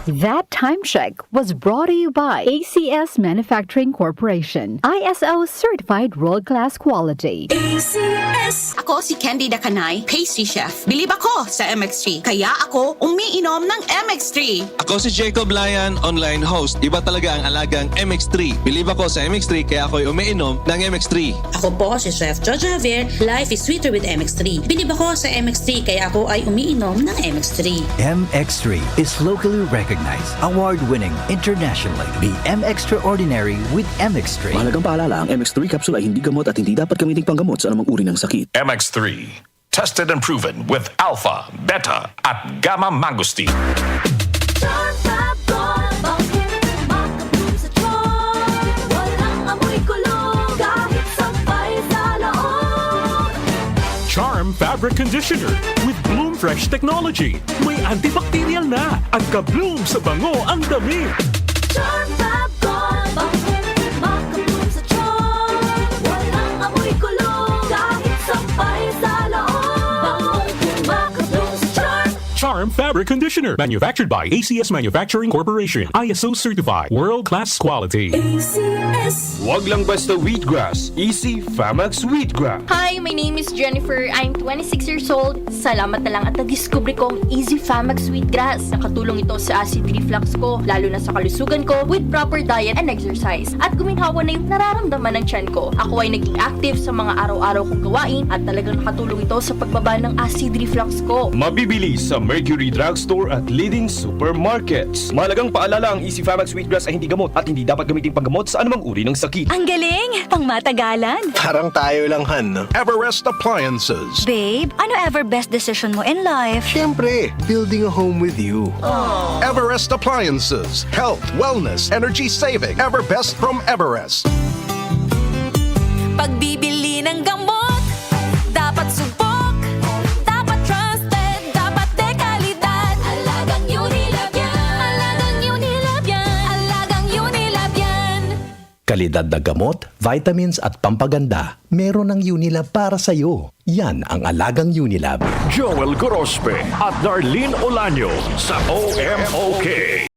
That time check was brought to you by ACS Manufacturing Corporation, ISO certified world-class quality. ACS! Ako si Candy Dakanay, pastry chef. Bilib ako sa MX3, kaya ako umiinom ng MX3. Ako si Jacob Layan, online host. Iba talaga ang alagang MX3. Bilib ako sa MX3, kaya ako'y umiinom ng MX3. Ako po si Chef Jojo Javier, life is sweeter with MX3. Bilib ako sa MX3, kaya ako ay umiinom ng MX3. MX3 is locally recognized, award-winning internationally. Be extraordinary with MX3. Mahalagang paalala, ang MX3 capsule ay hindi gamot at hindi dapat gamitin panggamot sa anumang uri ng sakit. MX3, tested and proven with alpha, beta, at gamma mangosteen. Charm Fabric Conditioner with Bloom Fresh Technology. May antibacterial na at ka-bloom sa bango ang damit. Charm Fab Gold, bakit makabloom sa charm? Walang amoy kulong, kahit sampay sa loob. Makabloom sa charm. Charm Fabric Conditioner. Manufactured by ACS Manufacturing Corporation. ISO certified. World-class quality. ACS. Wag lang basta wheatgrass. Easy Famax Wheatgrass. Hi, my name is Jennifer. I'm 26 years old. Salamat na lang at na-discover ko ang Easy Famax Wheatgrass. Nakatulong ito sa acid reflux ko, lalo na sa kalusugan ko, with proper diet and exercise. At guminhawa na yung nararamdaman ng tiyan ko. Ako ay naging active sa mga araw-araw kong gawain at talagang nakatulong ito sa pagbaba ng acid reflux ko. Mabibili sa Mercury Drugstore at leading supermarkets. Mahalagang paalala, ang Easy Famax Wheatgrass ay hindi gamot at hindi dapat gamitin panggamot sa anumang uri ng sakit. Ang galing! Pangmatagalan! Parang tayo lang, Han. Everest Appliances. Babe, ano ever best decision mo in life? Siyempre, building a home with you. Everest Appliances. Health, wellness, energy saving. Everbest from Everest. Pagbibili ng gamot, dapat subok, dapat trusted, dapat dekalidad. Alagang Unilab yan, alagang Unilab yan, alagang Unilab yan. Kalidad na gamot, vitamins at pampaganda. Meron ng Unilab para sa'yo. Yan ang alagang Unilab. Joel Gorospe at Darlene Olaño sa OMOK.